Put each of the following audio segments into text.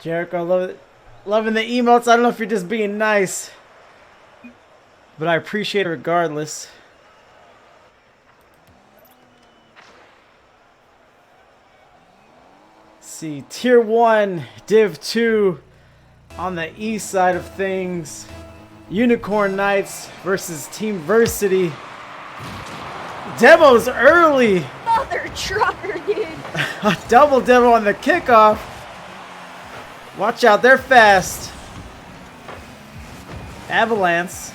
Jericho, loving the emotes. I don't know if you're just being nice, but I appreciate it regardless. See, Tier 1, Div 2 on the east side of things. Unicorn Knights versus Team Versity. Demo's early. Mother trucker, dude. A double demo on the kickoff. Watch out, they're fast. Avalanche.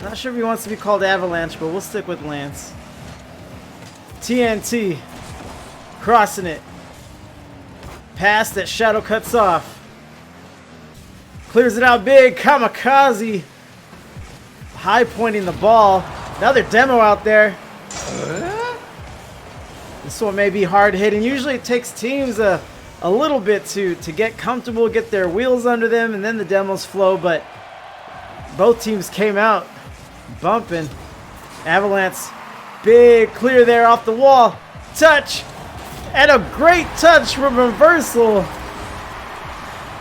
Not sure if he wants to be called Avalanche, but we'll stick with Lance. TNT. Crossing it. Pass that Shadow cuts off. Clears it out big. Kamikaze. High pointing the ball. Another demo out there. This one may be hard hitting. Usually it takes teams a little bit to get comfortable, get their wheels under them, and then the demos flow, but both teams came out bumping. Avalanche, big clear there off the wall. Touch, and a great touch from Reversal.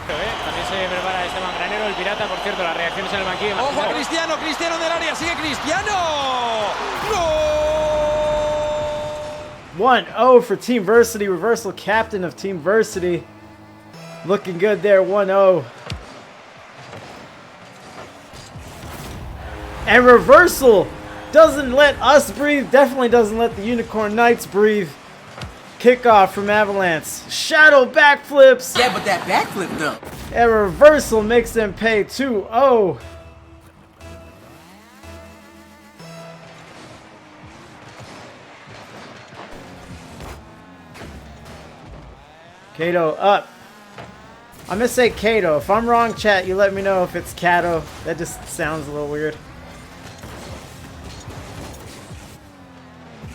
También se prepara Esteban Granero, el pirata, por cierto, las reacciones en el banquillo. ¡Ojo a Cristiano! ¡Cristiano del área! ¡Sigue Cristiano! ¡No! 1-0 for Team Versity. Reversal, captain of Team Versity. Looking good there, 1-0. And Reversal doesn't let us breathe. Definitely doesn't let the Unicorn Knights breathe. Kickoff from Avalanche. Shadow backflips. Yeah, but that backflip though. And Reversal makes them pay 2-0. Kato up. I'm gonna say Kato. If I'm wrong, chat, you let me know if it's Kato. That just sounds a little weird.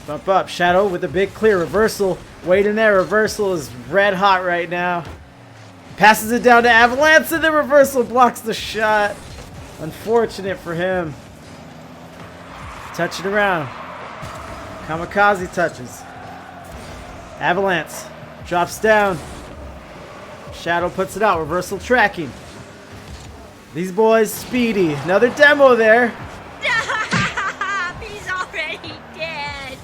Bump up. Shadow with a big clear. Reversal. Waiting there. Reversal is red hot right now. Passes it down to Avalanche, and then Reversal blocks the shot. Unfortunate for him. Touch it around. Kamikaze touches. Avalanche drops down. Shadow puts it out. Reversal tracking. These boys speedy. Another demo there. He's already dead.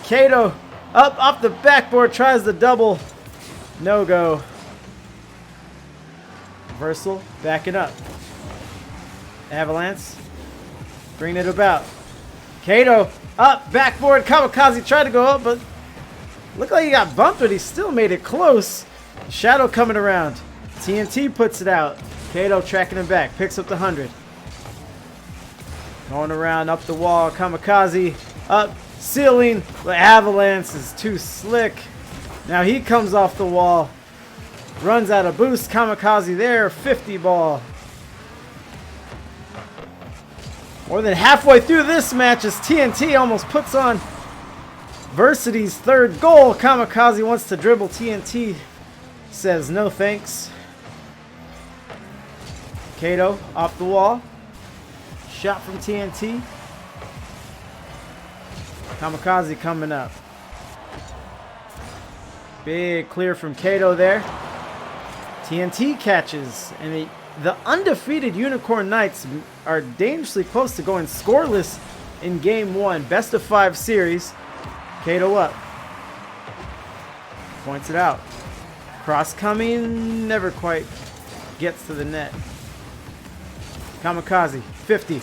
Kato up off the backboard, tries the double. No go. Reversal backing up. Avalanche bringing it about. Kato up backboard. Kamikaze tried to go up, but looked like he got bumped, but he still made it close. Shadow coming around. TNT puts it out. Kato tracking him back. Picks up the 100. Going around up the wall. Kamikaze up. Ceiling. The Avalanche is too slick. Now he comes off the wall. Runs out of boost. Kamikaze there. 50 ball. More than halfway through this match as TNT almost puts on Versity's third goal. Kamikaze wants to dribble. TNT says no thanks. Kato off the wall. Shot from TNT. Kamikaze coming up. Big clear from Kato there. TNT catches. And the undefeated Unicorn Knights are dangerously close to going scoreless in Game 1. Best of 5 series. Kato up. Points it out. Cross coming. Never quite gets to the net. Kamikaze. 50.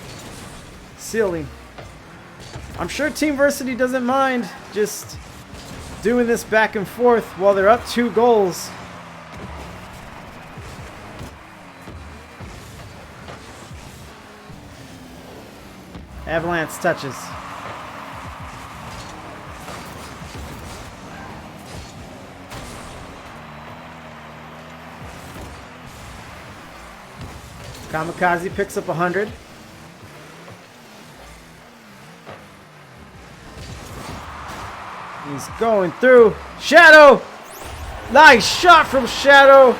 Ceiling. I'm sure Team Versity doesn't mind just doing this back and forth while they're up 2 goals. Avalanche touches. Kamikaze picks up 100. He's going through. Shadow! Nice shot from Shadow.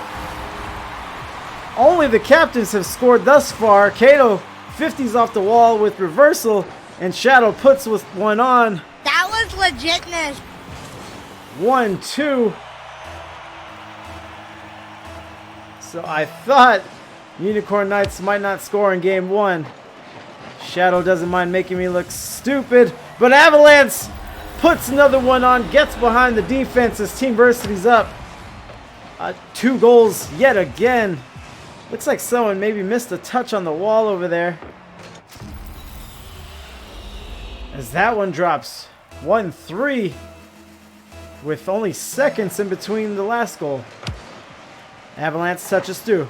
Only the captains have scored thus far. Kato 50s off the wall with Reversal, and Shadow puts with one on. That was legitness. 1-2. So I thought Unicorn Knights might not score in game 1. Shadow doesn't mind making me look stupid, but Avalanche puts another one on, gets behind the defense as Team Versity's up. 2 goals yet again. Looks like someone maybe missed a touch on the wall over there. As that one drops 1-3 with only seconds in between the last goal. Avalanche touches through.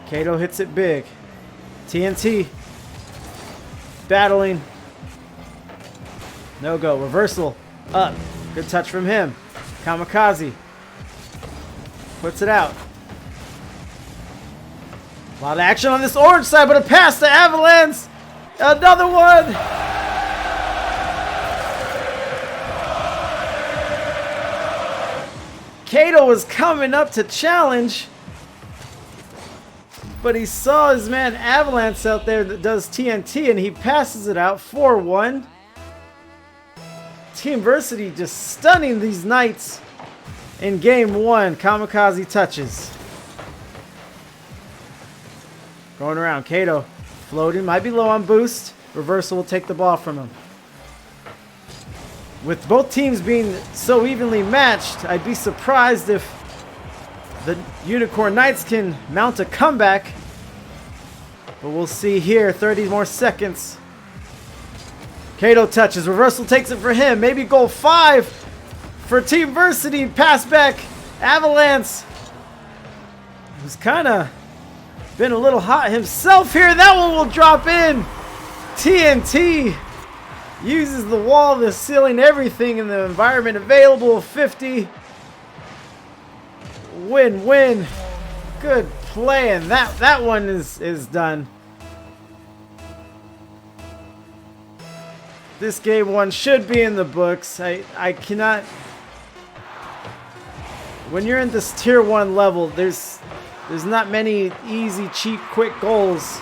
Cato hits it big. TNT battling. No go. Reversal up. Good touch from him. Kamikaze puts it out. A lot of action on this orange side, but a pass to Avalanche. Another one. Cato was coming up to challenge, but he saw his man Avalanche out there that does TNT, and he passes it out 4-1. Team Versity just stunning these Knights in game 1. Kamikaze touches. Going around, Cato floating, might be low on boost. Reversal will take the ball from him. With both teams being so evenly matched, I'd be surprised if the Unicorn Knights can mount a comeback. But we'll see here. 30 more seconds. Cato touches. Reversal takes it for him. Maybe goal 5 for Team Versity. Pass back. Avalanche, who's kind of been a little hot himself here. That one will drop in. TNT uses the wall, the ceiling, everything in the environment available. 50. Win-win. Good play, and that one is done. This game 1 should be in the books. I cannot. When you're in this tier 1 level, there's not many easy, cheap, quick goals,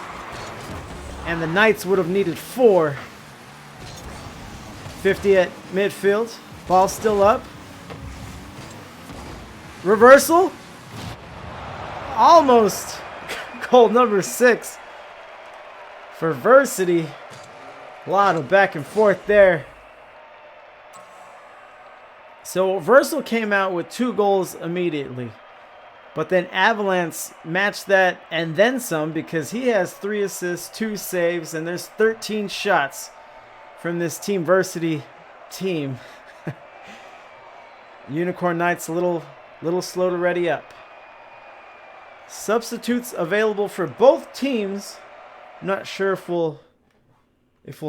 and the Knights would have needed 4. 50 at midfield. Ball still up. Reversal. Almost goal number 6 for Versity. A lot of back and forth there. So Versal came out with 2 goals immediately. But then Avalanche matched that and then some, because he has 3 assists, 2 saves, and there's 13 shots from this Team Versity team. Unicorn Knights a little slow to ready up. Substitutes available for both teams. I'm not sure if we'll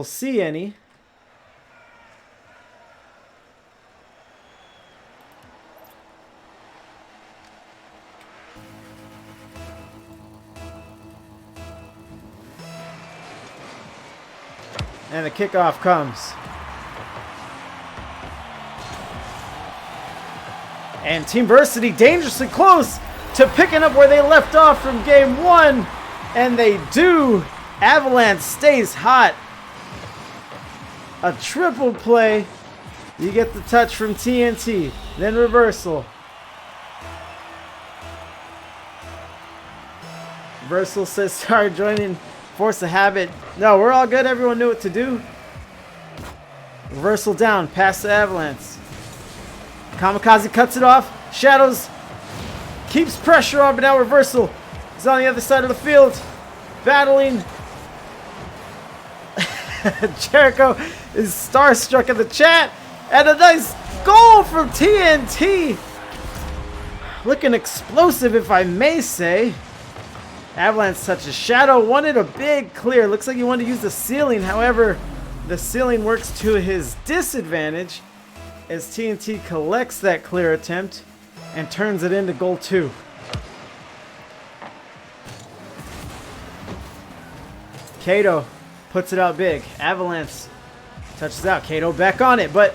see any. And the kickoff comes. And Team Versity dangerously close to picking up where they left off from game 1. And they do. Avalanche stays hot. A triple play. You get the touch from TNT. Then reversal. Reversal says, sorry, joining. Force a habit. No, we're all good. Everyone knew what to do. Reversal down. Pass to Avalanche. Kamikaze cuts it off. Shadows keeps pressure on, but now Reversal is on the other side of the field. Battling. Jericho is starstruck in the chat. And a nice goal from TNT. Looking explosive, if I may say. Avalanche touches. Shadow wanted a big clear. Looks like he wanted to use the ceiling. However, the ceiling works to his disadvantage as TNT collects that clear attempt and turns it into goal 2. Cato puts it out big. Avalanche touches out. Cato back on it, but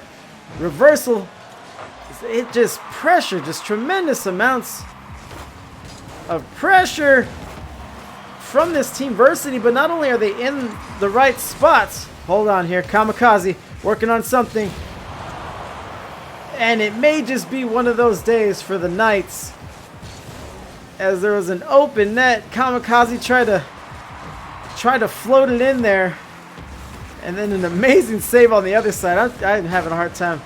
reversal. It just pressure, just tremendous amounts of pressure from this Team Versity, but not only are they in the right spots. Hold on here. Kamikaze working on something. And it may just be one of those days for the Knights as there was an open net. Kamikaze tried to float it in there, and then an amazing save on the other side. I'm having a hard time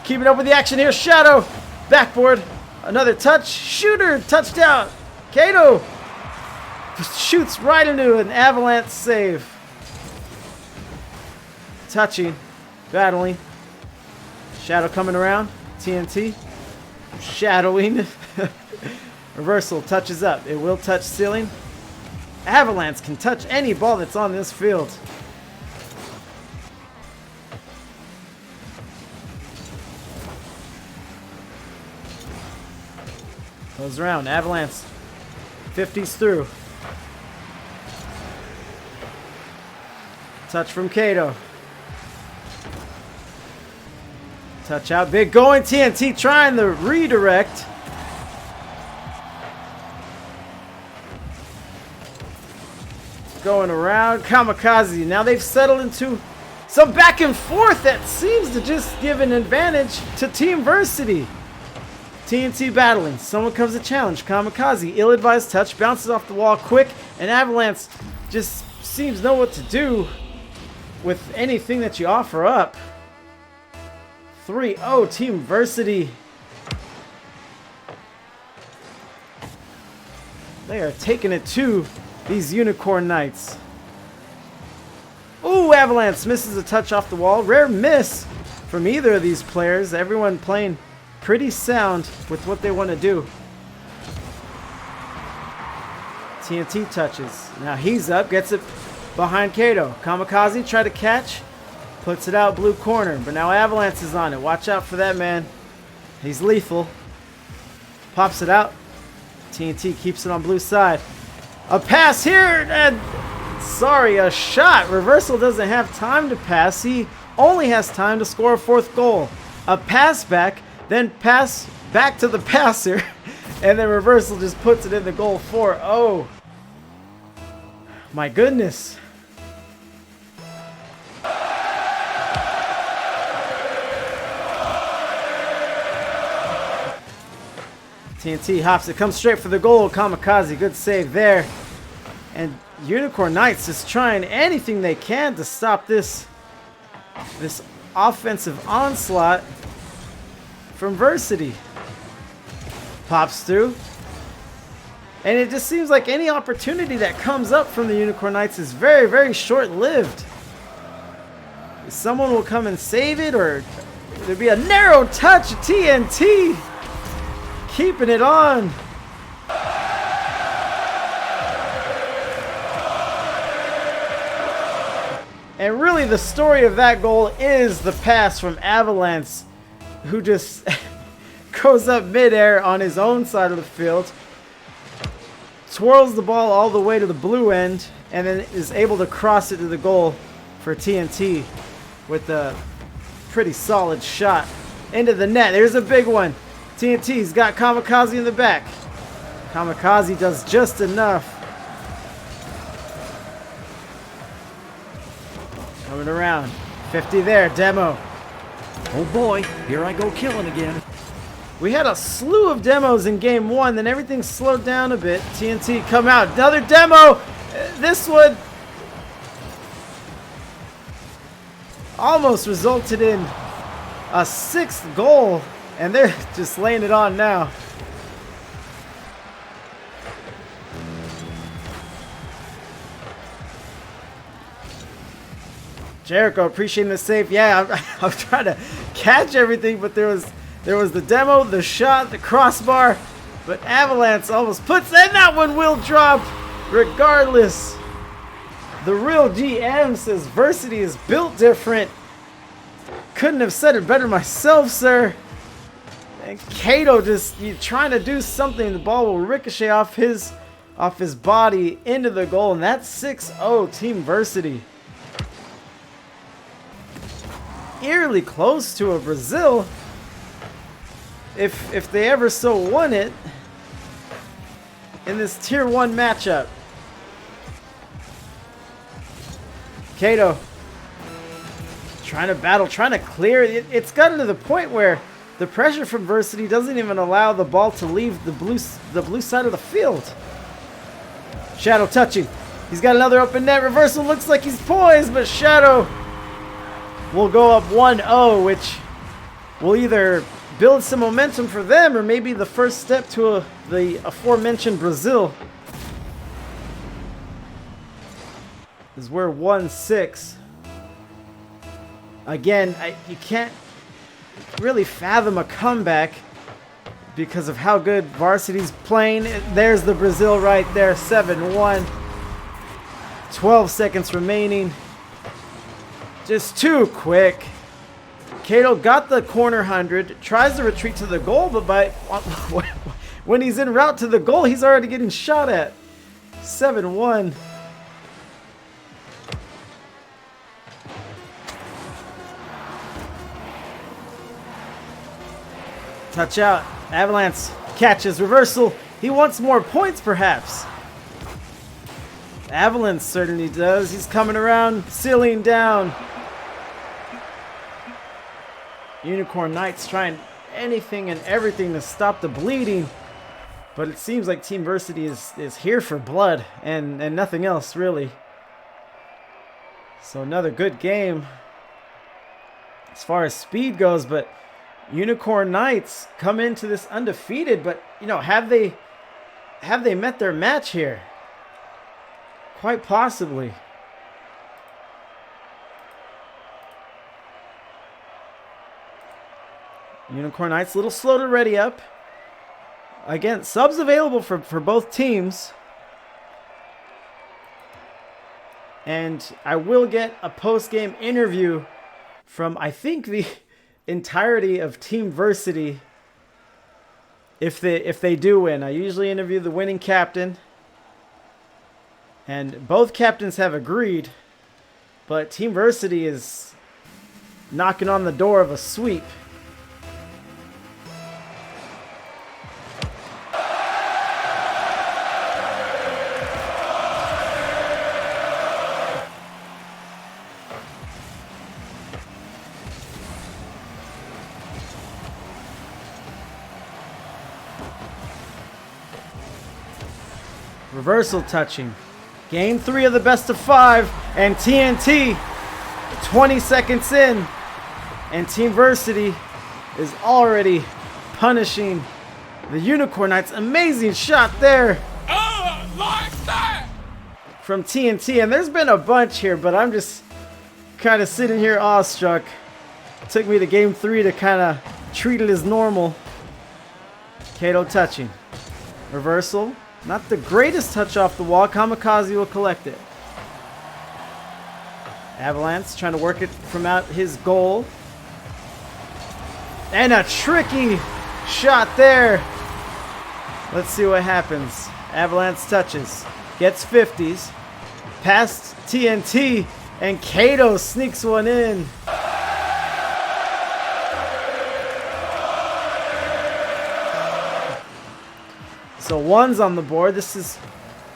keeping up with the action here. Shadow, backboard, another touch, shooter, touchdown. Kato shoots right into an avalanche save. Touching, battling. Shadow coming around. TNT. Shadowing. Reversal touches up. It will touch ceiling. Avalanche can touch any ball that's on this field. Goes around. Avalanche 50s through. Touch from Kato. Touch out. Big going. TNT trying the redirect. Going around. Kamikaze. Now they've settled into some back and forth that seems to just give an advantage to Team Versity. TNT battling. Someone comes to challenge. Kamikaze. Ill-advised touch. Bounces off the wall quick. And Avalanche just seems to know what to do with anything that you offer up. 3-0 Team Versity. They are taking it to these Unicorn Knights. Ooh, Avalanche misses a touch off the wall. Rare miss from either of these players. Everyone playing pretty sound with what they want to do. TNT touches. Now he's up, gets it behind Kato. Kamikaze try to catch. Puts it out blue corner, but now Avalanche is on it. Watch out for that man. He's lethal. Pops it out. TNT keeps it on blue side. A pass here, and sorry, a shot. Reversal doesn't have time to pass. He only has time to score a fourth goal. A pass back, then pass back to the passer, and then Reversal just puts it in the goal. 4-0. My goodness. TNT hops it, comes straight for the goal. Kamikaze, good save there. And Unicorn Knights just trying anything they can to stop this offensive onslaught from Versity. Pops through. And it just seems like any opportunity that comes up from the Unicorn Knights is very, very short-lived. Someone will come and save it, or there'll be a narrow touch. TNT keeping it on. And really the story of that goal is the pass from Avalanche, who just goes up midair on his own side of the field, twirls the ball all the way to the blue end, and then is able to cross it to the goal for TNT with a pretty solid shot into the net. There's a big one. TNT's got Kamikaze in the back. Kamikaze does just enough. Coming around. 50 there. Demo. Oh boy, here I go killing again. We had a slew of demos in game one, then everything slowed down a bit. TNT come out. Another demo. This one almost resulted in a 6th goal. And they're just laying it on now. Jericho appreciating the save. Yeah, I'm trying to catch everything, but there was the demo, the shot, the crossbar, but Avalanche almost puts, and that one will drop regardless. The real GM says Versity is built different. Couldn't have said it better myself, sir. And Kato just trying to do something. The ball will ricochet off his body into the goal, and that's 6-0 Team Versity. Eerily close to a Brazil, if they ever so won it in this Tier 1 matchup. Kato trying to battle, trying to clear. It's gotten to the point where the pressure from Versity doesn't even allow the ball to leave the blue side of the field. Shadow touching. He's got another open net. Reversal looks like he's poised, but Shadow will go up 1-0, which will either build some momentum for them or maybe the first step to the aforementioned Brazil. As we're 1-6. Again, you can't really fathom a comeback because of how good Varsity's playing. There's the Brazil right there, 7-1. 12 seconds remaining. Just too quick. Cato got the corner 100, tries to retreat to the goal, but when he's en route to the goal, he's already getting shot at. 7-1. Touch out. Avalanche catches. Reversal. He wants more points, perhaps. Avalanche certainly does. He's coming around, sealing down. Unicorn Knights trying anything and everything to stop the bleeding. But it seems like Team Versity is here for blood and nothing else, really. So another good game as far as speed goes, but Unicorn Knights come into this undefeated, but you know, have they met their match here? Quite possibly. Unicorn Knights a little slow to ready up. Again, subs available for both teams. And I will get a post-game interview from, I think, the entirety of Team Versity if they do win. I usually interview the winning captain, and both captains have agreed, but Team Versity is knocking on the door of a sweep. Reversal touching. Game 3 of the best of 5. And TNT 20 seconds in. And Team Versity is already punishing the Unicorn Knights. Amazing shot there. Like that! From TNT. And there's been a bunch here, but I'm just kind of sitting here awestruck. It took me to game 3 to kind of treat it as normal. Cato touching. Reversal. Not the greatest touch off the wall. Kamikaze will collect it. Avalanche trying to work it from out his goal. And a tricky shot there. Let's see what happens. Avalanche touches. Gets 50s. Past TNT. And Cato sneaks one in. So one's on the board. This is,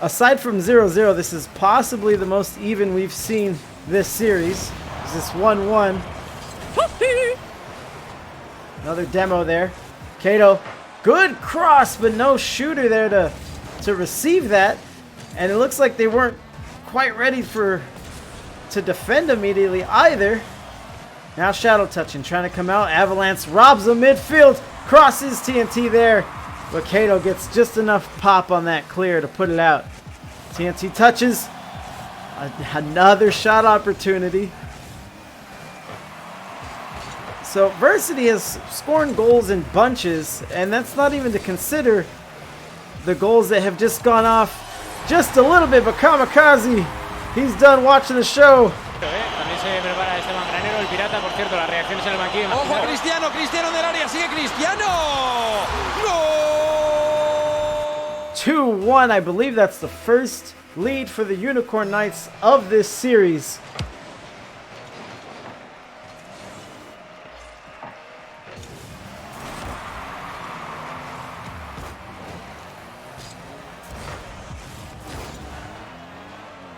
aside from 0-0, this is possibly the most even we've seen this series. This is 1-1. Another demo there. Cato, good cross, but no shooter there to receive that. And it looks like they weren't quite ready to defend immediately either. Now Shadow touching, trying to come out. Avalanche robs them midfield, crosses TNT there. But Cato gets just enough pop on that clear to put it out. TNT touches. Another shot opportunity. So Versity has scored goals in bunches, and that's not even to consider the goals that have just gone off just a little bit. But Kamikaze, he's done watching the show. También se prepara Esteban Granero, el pirata, por cierto, las reacciones en el banquillo. Ojo a Cristiano, Cristiano en el área, sigue Cristiano. ¡Gol! 2-1, I believe that's the first lead for the Unicorn Knights of this series.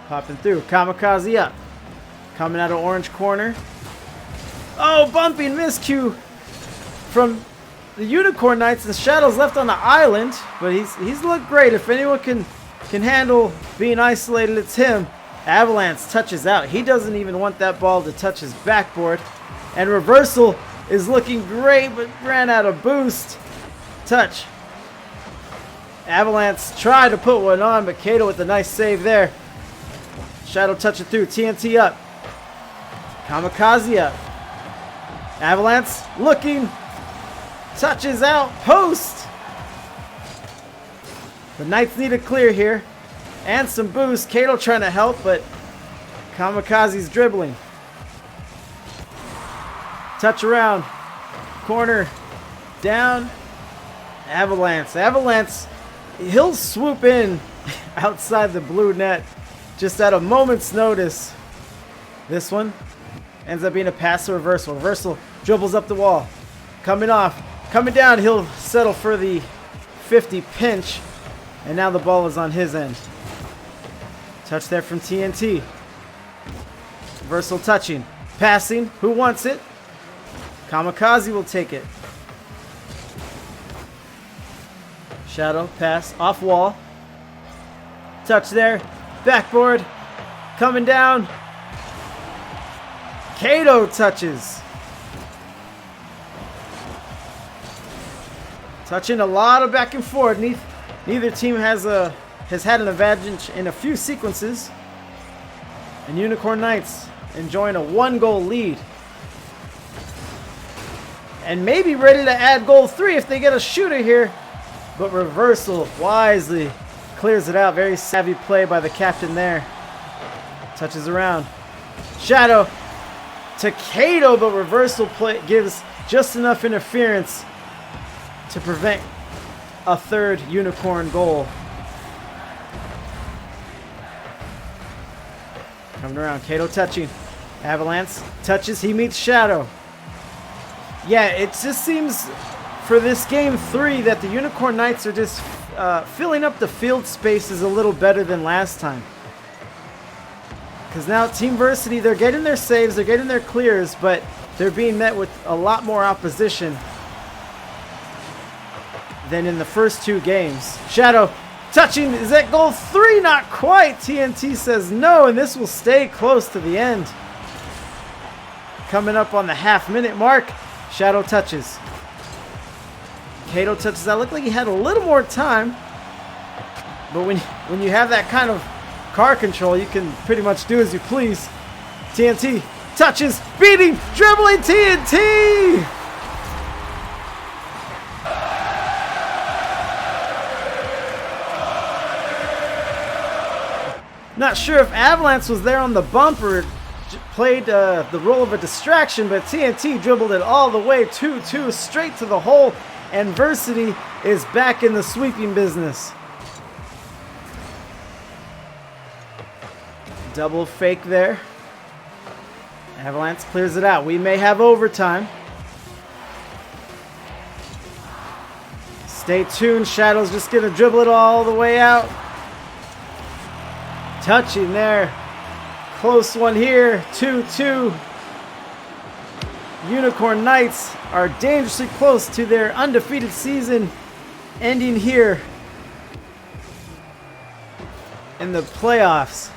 Popping through, Kamikaze up. Coming out of orange corner. Oh, bumping miscue from the Unicorn Knights and Shadow's left on the island, but he's looked great. If anyone can handle being isolated, it's him. Avalanche touches out. He doesn't even want that ball to touch his backboard. And Reversal is looking great, but ran out of boost. Touch. Avalanche tried to put one on, but Kato with a nice save there. Shadow touch it through. TNT up. Kamikaze up. Avalanche looking. Touches out. Post. The Knights need a clear here. And some boost. Kato trying to help, but Kamikaze's dribbling. Touch around. Corner. Down. Avalanche. Avalanche. He'll swoop in outside the blue net just at a moment's notice. This one ends up being a pass to Reversal. Reversal dribbles up the wall. Coming off. Coming down. He'll settle for the 50 pinch. And now the ball is on his end. Touch there from TNT. Reversal touching. Passing. Who wants it? Kamikaze will take it. Shadow pass. Off wall. Touch there. Backboard. Coming down. Kato touches. Touching a lot of back and forth. Neither team has had an advantage in a few sequences. And Unicorn Knights enjoying a 1-goal lead. And maybe ready to add goal 3 if they get a shooter here. But Reversal wisely clears it out. Very savvy play by the captain there. Touches around. Shadow to Kato, but Reversal play gives just enough interference to prevent a third Unicorn goal. Coming around. Kato touching. Avalanche touches. He meets Shadow. Yeah, it just seems for this game 3 that the Unicorn Knights are just filling up the field spaces a little better than last time. Because now Team Versity, they're getting their saves, they're getting their clears, but they're being met with a lot more opposition than in the first 2 games. Shadow touching. Is that goal 3? Not quite. TNT says no, and this will stay close to the end. Coming up on the half-minute mark. Shadow touches. Kato touches. That looked like he had a little more time. But when you have that kind of car control, you can pretty much do as you please. TNT touches. Beating. Dribbling TNT. Not sure if Avalanche was there on the bumper. Played the role of a distraction, but TNT dribbled it all the way 2-2 straight to the hole, and Versity is back in the sweeping business. Double fake there. Avalanche clears it out. We may have overtime. Stay tuned. Shadow's just going to dribble it all the way out. Touching there. Close one here. 2-2. Unicorn Knights are dangerously close to their undefeated season ending here in the playoffs.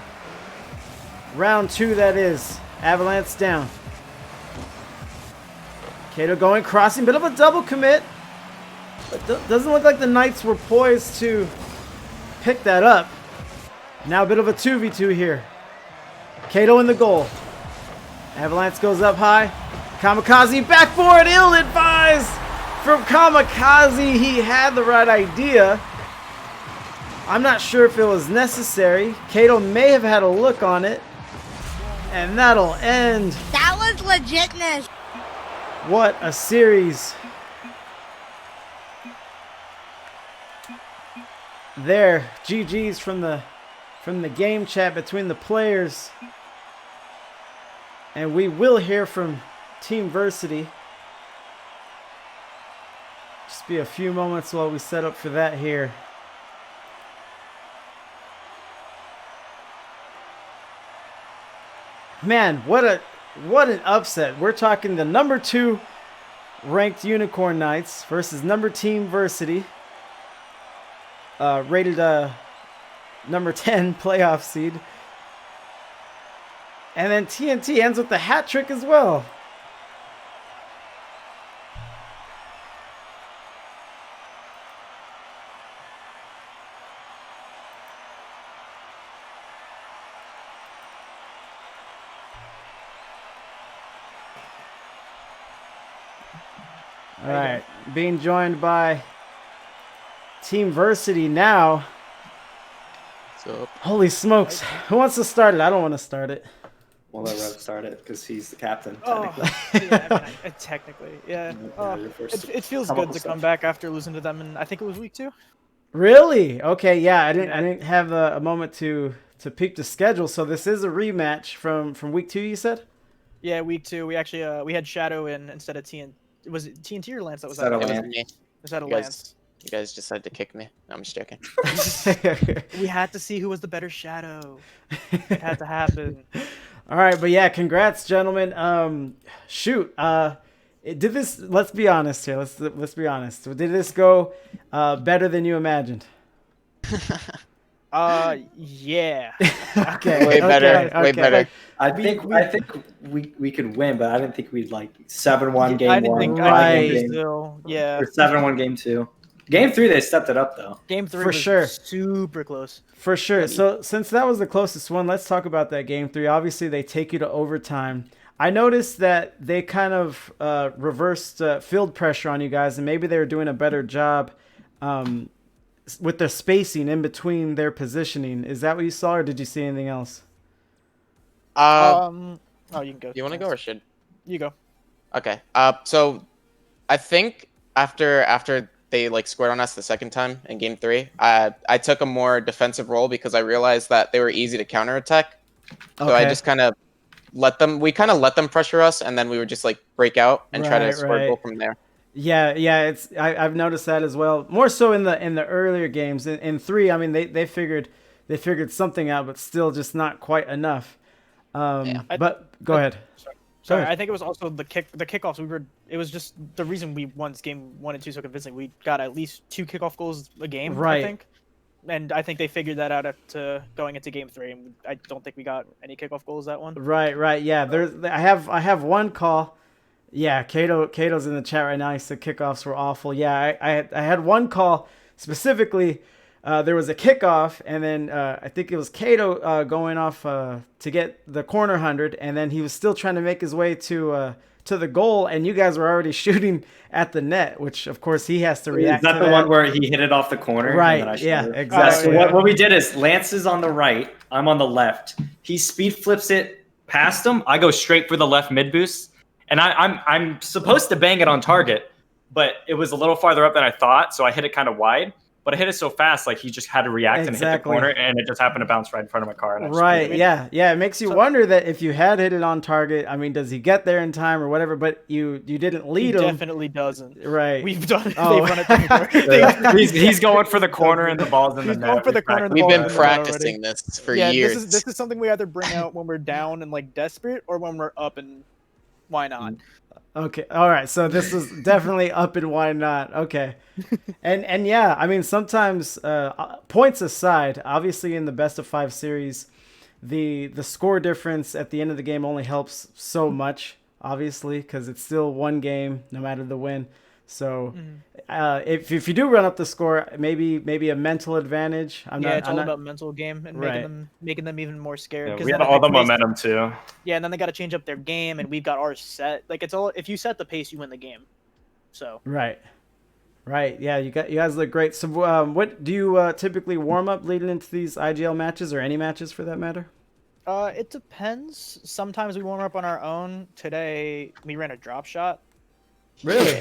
Round 2, that is. Avalanche down. Kato going, crossing. Bit of a double commit. But doesn't look like the Knights were poised to pick that up. Now a bit of a 2v2 here. Kato in the goal. Avalanche goes up high. Kamikaze backboard, ill-advised from Kamikaze. He had the right idea. I'm not sure if it was necessary. Kato may have had a look on it. And that'll end. That was legitness. What a series. There, GG's from the game chat between the players. And we will hear from Team Versity. Just be a few moments while we set up for that here. Man, what an upset. We're talking the number 2 ranked Unicorn Knights versus number team Versity. Rated number 10 playoff seed. And then TNT ends with the hat trick as well. All right, being joined by Team Versity now. So Holy smokes. Who wants to start it? I don't want to start it. We'll let Rev start it because he's the captain, Oh, technically. yeah, technically, yeah. You're first. It feels Come up good with to come stuff. back after losing to them, and I think it was week 2. Really? Okay, yeah, I didn't have a moment to peep the schedule. So this is a rematch from week 2, you said? Yeah, week 2. We actually we had Shadow in instead of TNT. Was it TNT or Lance that was Instead out? of it was Lance. me. Instead of You guys- Lance. You guys decided to kick me. No, I'm just joking. We had to see who was the better Shadow. It had to happen. All right, but yeah, congrats, gentlemen. Shoot, did this? Let's be honest here. Let's be honest. Did this go better than you imagined? Yeah. Okay, Way better. okay, Way okay. better. I think we could win, but I didn't think we'd like 7-1 game I didn't 1, think Right. I still. Yeah. or 7-1 game 2. Game 3 they stepped it up though. Game 3 For was sure. super close. For sure. So since that was the closest one, let's talk about that game 3. Obviously, they take you to overtime. I noticed that they kind of reversed field pressure on you guys, and maybe they were doing a better job with their spacing in between their positioning. Is that what you saw, or did you see anything else? Oh, you can go. You want to go or should? You go. Okay. So I think after they like scored on us the second time in game 3, I took a more defensive role because I realized that they were easy to counterattack. So I just kind of let them pressure us, and then we would just like break out and try to Right, score a right. goal from there. Yeah. I've noticed that as well. More so in the earlier games. In 3, I mean, they figured something out, but still just not quite enough. But go ahead. Sorry, ahead. I think it was also the kickoffs. It was just the reason we won game 1 and 2 so convincingly. We got at least 2 kickoff goals a game, Right. I think. And I think they figured that out after going into game 3. And I don't think we got any kickoff goals that one. Right. Yeah. I have one call. Yeah, Cato's in the chat right now. He said kickoffs were awful. Yeah, I had one call specifically. There was a kickoff, and then I think it was Cato going off to get the corner 100, and then he was still trying to make his way to the goal, and you guys were already shooting at the net, which of course he has to react. Is that to the one where he hit it off the corner? Right, And then I yeah, shot it? exactly. So what we did is Lance is on the right, I'm on the left. He speed flips it past him. I go straight for the left mid boost, and I'm supposed to bang it on target, but it was a little farther up than I thought, so I hit it kind of wide. But I hit it so fast, like he just had to react and hit the Exactly. corner, and it just happened to bounce right in front of my car. And I just Right, screwed it. yeah. It makes you wonder that if you had hit it on target, I mean, does he get there in time or whatever? But you didn't He lead him. definitely doesn't. Right. We've done it. Oh. They've run it before. Yeah. he's going for the corner, and the ball's in the He's net. going for the corner and the We've ball's been in the net already. practicing this for Yeah, years. this is something we either bring out when we're down and like desperate, or when we're up and why not? Okay. All right. So this is definitely up and why not? Okay. And yeah, I mean, sometimes points aside, obviously in the best of 5 series, the score difference at the end of the game only helps so much, obviously, because it's still one game no matter the win. So if you do run up the score, maybe a mental advantage. It's all about mental game and Right. making them even more scared. Yeah, 'cause we then had if all the pace- momentum too. Yeah, and then they got to change up their game, and we've got ours set. Like it's all if you set the pace, you win the game. So Right. Yeah, you guys look great. So what do you typically warm up leading into these IGL matches or any matches for that matter? it depends. Sometimes we warm up on our own. Today we ran a drop shot. Really?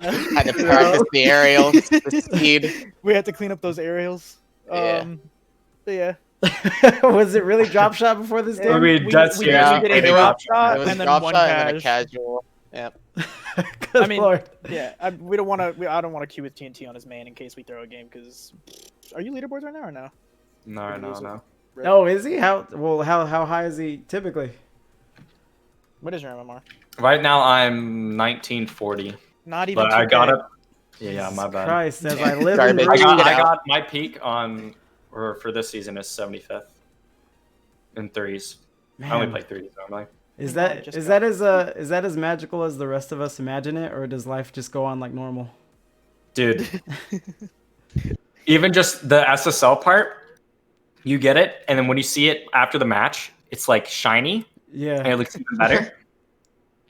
Had to practice the aerials, the speed. We had to clean up those aerials. Yeah. But yeah. Was it really drop shot before this I game? mean, that's we Yeah, did it a was- drop shot It was and then drop one shot and then a cash. casual. Yep. Good I mean, Lord. Yeah, we don't want to. I don't want to queue with TNT on his main in case we throw a game. Because are you leaderboards right now or no? No. Oh, is he? How high is he typically? What is your MMR? Right now I'm 1940. Not even. But I 2K. got it. Yeah, my bad. Christ, as I live Sorry, and babe. breathe. I Get got my peak on, or for this season is 75th in threes. I only Man. play threes normally. Is No, I that just is got- that as magical as the rest of us imagine it, or does life just go on like normal? Dude, even just the SSL part, you get it, and then when you see it after the match, it's like shiny, and Yeah. it looks even better.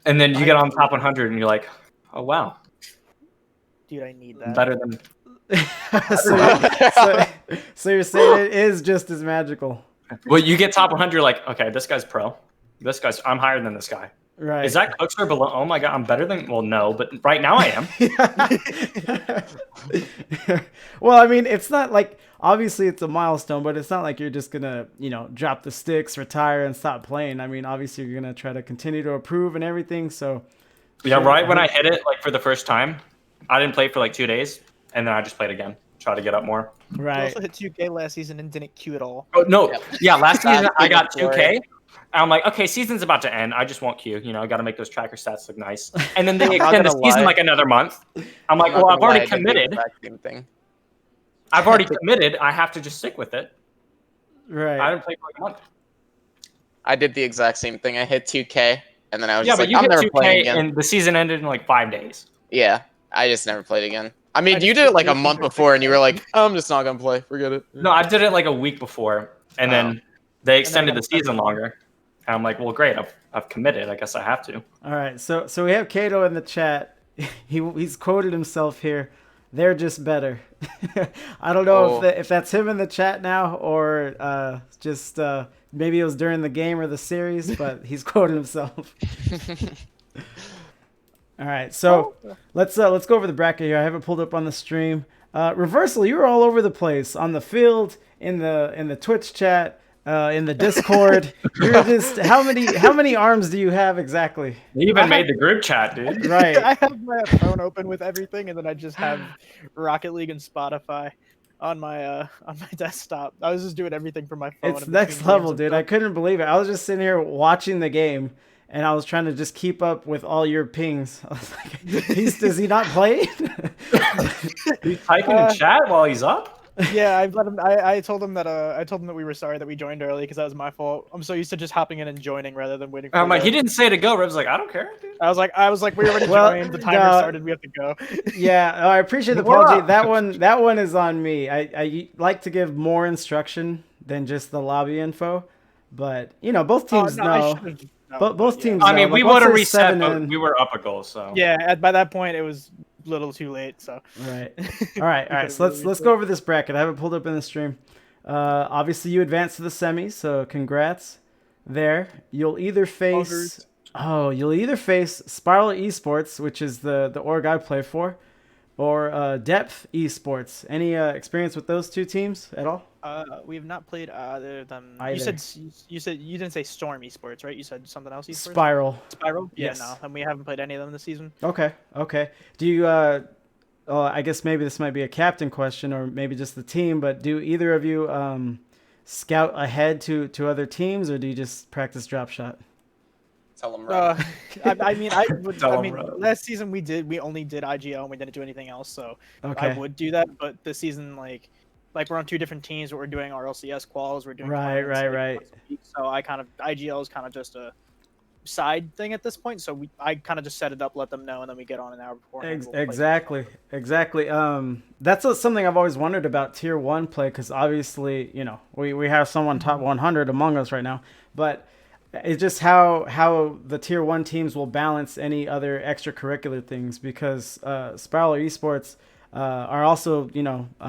And then you get on top 100, and you're like, oh wow, Dude, I need that. better than. so you're saying it is just as magical, Well, you get top 100, you're like, okay, this guy's pro. This guy's, I'm higher than this guy. right? Is that Cooks or below? Oh my god, I'm better than. Well, no, but right now I am. Well, I mean, it's not like obviously it's a milestone, but it's not like you're just gonna, drop the sticks, retire, and stop playing. I mean, obviously you're gonna try to continue to improve and everything. So, Yeah, right when I hit it, like for the first time, I didn't play for like 2 days, and then I just played again, try to get up more. You right. also hit 2K last season and didn't queue at all. Oh no, yeah, last season I got Story. 2K. And I'm like, okay, season's about to end. I just won't queue. I got to make those tracker stats look nice. And then they I'm not extend the gonna season lie. like another month. I'm like, I'm not well, I've gonna lie, already I did the committed. exact same thing. I've already committed. I have to just stick with it. I Right. didn't play for like a month. I did the exact same thing. I hit 2K, and then I was Yeah, just but like, you I'm hit never playing 2K again. and the season ended in like 5 days. Yeah, I just never played again. I mean, I you just did it like a did month it. before, and you were like, oh, I'm just not gonna play. Forget it. No, I did it like a week before, and then they extended the got started season longer. And I'm like, well, great. I've committed. I guess I have to. All right. So we have Kato in the chat. He's quoted himself here. They're just better. I don't know Oh. if that's him in the chat now or just maybe it was during the game or the series, but he's quoted himself. All right, so let's go over the bracket here. I haven't pulled up on the stream. Reversal, you were all over the place on the field, in the Twitch chat, in the Discord. You're just how many arms do you have exactly? You even made the group chat, dude. Right. I have my phone open with everything, and then I just have Rocket League and Spotify on my desktop. I was just doing everything from my phone. It's in next between level, games and dude. stuff. I couldn't believe it. I was just sitting here watching the game, and I was trying to just keep up with all your pings. I was like, does he not play? He's typing in chat while he's up. Yeah, I let him. I told him that we were sorry that we joined early because that was my fault. I'm so used to just hopping in and joining rather than waiting. For I'm like, the- he didn't say to go. Rev's like, I don't care, dude. I was like, we already Well, joined. The timer no. started. We have to go. Yeah, I appreciate the We're apology. up. That one is on me. I like to give more instruction than just the lobby info, but both teams I know. should've known, But both yeah. teams. I know. mean, we Like, would have once there's reset, 7 but in- we were up a goal, so. Yeah, by that point it was a little too late. So. Right. All right. So let's go over this bracket. I haven't pulled up in the stream. Obviously, you advanced to the semis, so congrats there. You'll either face Spiral Esports, which is the org I play for, or Depth Esports. Any experience with those two teams at all? We have not played either of them. Either. You said you didn't say Storm Esports, right? You said something else. Esports? Spiral. Spiral. Yeah, Yes. no, and we haven't played any of them this season. Okay. Do you? I guess maybe this might be a captain question, or maybe just the team. But do either of you scout ahead to other teams, or do you just practice drop shot? Tell them right. I mean, Tell 'em right. last season we only did IGL and we didn't do anything else. So Okay. I would do that, but this season like we're on 2 different teams, but we're doing our LCS quals. We're doing Right. tournaments, once a week. So IGL is kind of just a side thing at this point. So I kind of just set it up, let them know, and then we get on an hour before. Exactly. That's something I've always wondered about tier 1 play, because obviously we have someone top 100 among us right now, but it's just how the tier 1 teams will balance any other extracurricular things, because Spiral Esports are also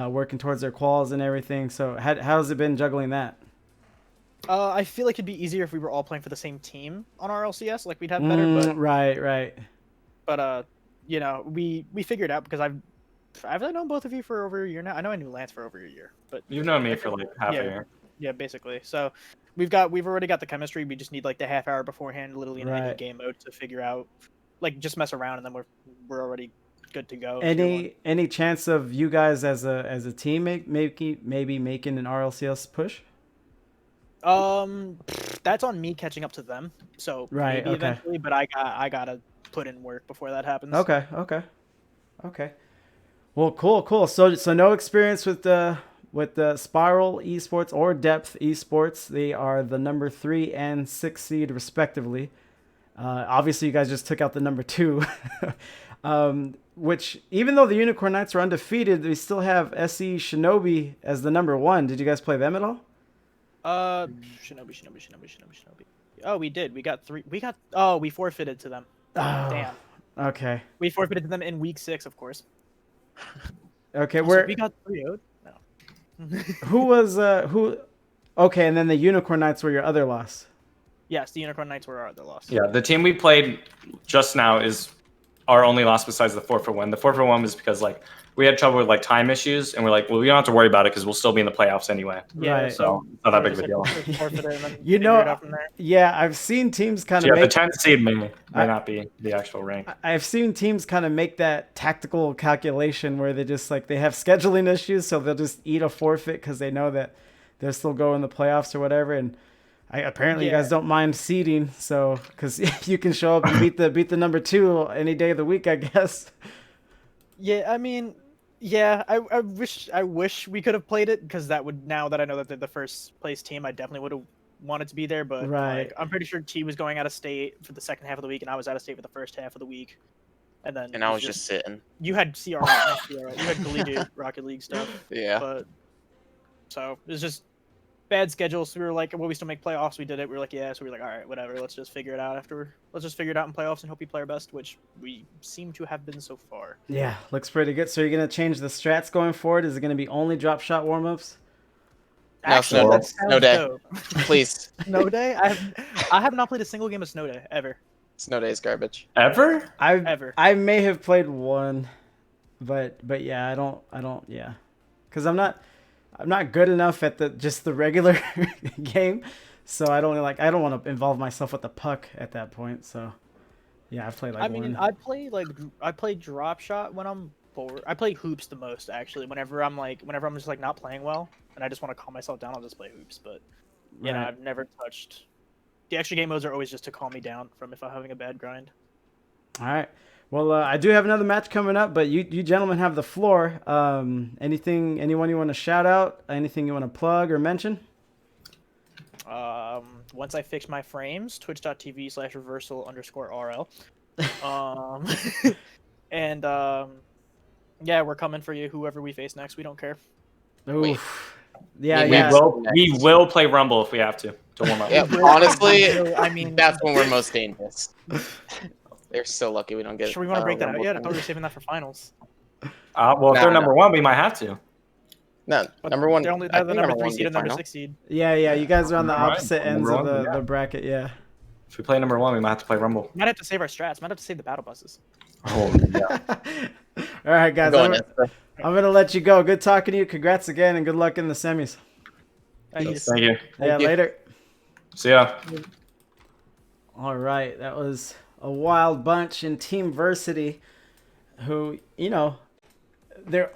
working towards their quals and everything. So how's it been juggling that? I feel like it'd be easier if we were all playing for the same team on our LCS. Like we'd have better, but Right. we figured out because I've known both of you for over a year now. I know I knew Lance for over a year, but You've known me for like half a Yeah. year. yeah, basically. So we've already got the chemistry. We just need like the half hour beforehand, literally in any Right. game mode to figure out, like just mess around, and then we're already good to go. if you're Any chance of you guys as a team maybe making an RLCS push? That's on me catching up to them. So Right, maybe okay. eventually, but I gotta put in work before that happens. Okay. Okay. Well, cool. So no experience with the Spiral Esports or Depth Esports. They are the number 3 and 6 seed respectively. Obviously, you guys just took out the number 2, which even though the Unicorn Knights are undefeated, they still have SE Shinobi as the number 1. Did you guys play them at all? Shinobi. Oh, we did. We got 3. We forfeited to them. Oh, Damn. Okay. We forfeited to them in week 6, of course. Okay. Also, we got 3-0'd. No. Who was who? Okay, and then the Unicorn Knights were your other loss. Yes, the Unicorn Knights were our other loss. Yeah, the team we played just now is our only loss besides the 4-for-1. The 4-for-1 was because like we had trouble with like time issues, and we're like, well, we don't have to worry about it because we'll still be in the playoffs anyway. Yeah, Right. So it's not that big of a deal. You know, yeah, I've seen teams kind of Yeah, make the 10th seed may not be the actual rank. I've seen teams kind of make that tactical calculation where they just like they have scheduling issues, so they'll just eat a forfeit because they know that they'll still go in the playoffs or whatever. And apparently you guys don't mind seeding, so because you can show up and beat the number 2 any day of the week, I guess. Yeah, I mean, yeah, I wish we could have played it because that would, now that I know that they're the first place team, I definitely would have wanted to be there. But Right. like, I'm pretty sure T was going out of state for the second half of the week, and I was out of state for the first half of the week. And then I was just sitting. You had CR, not CR, you had collegiate Rocket League stuff. Yeah. But so it was just bad schedule. So we were like, well, we still make playoffs. We did it. We were like, yeah. So we were like, all right, whatever. Let's just figure it out after. Let's just figure it out in playoffs and hope we play our best, which we seem to have been so far. Yeah, looks pretty good. So you're gonna change the strats going forward? Is it gonna be only drop shot warm-ups? No, Actually, Snow that Day. sounds Snow Day. dope. Please. Snow Day? I have not played a single game of Snow Day ever. Snow Day is garbage. Ever? I may have played one, but yeah, I don't yeah, because I'm not good enough at the regular game, so I don't want to involve myself with the puck at that point. So yeah, I've played like one. I play drop shot when I'm bored. I play hoops the most actually. Whenever I'm just like not playing well and I just want to calm myself down, I'll just play hoops. But yeah, Right. I've never touched. The extra game modes are always just to calm me down from if I'm having a bad grind. All right. Well, I do have another match coming up, but you gentlemen have the floor. Anyone you want to shout out? Anything you want to plug or mention? Once I fix my frames, twitch.tv/reversal_RL. And yeah, we're coming for you. Whoever we face next, we don't care. Oof. Yeah, We yeah. We will play Rumble if we have to warm up. Yeah, honestly, I mean, that's when we're most dangerous. They're so lucky we don't get. sure we want to break that out Rumble yet? I thought we tournament. were saving that for finals. Well, if they're number 1, we might have to. No, But number 1. They're only I the think number 3 1 seed and number final. 6 seed. Yeah. You guys are on the All right. opposite ends Number of one, the bracket. Yeah. If we play number 1, we might have to play Rumble. Might have to save our strats. Might have to save the battle buses. Oh, yeah. All right, guys. Go on, I'm Esther. gonna let you go. Good talking to you. Congrats again, and good luck in the semis. Thank you. Yeah, you. later. See ya. All right, that was a wild bunch in Team Versity, who they're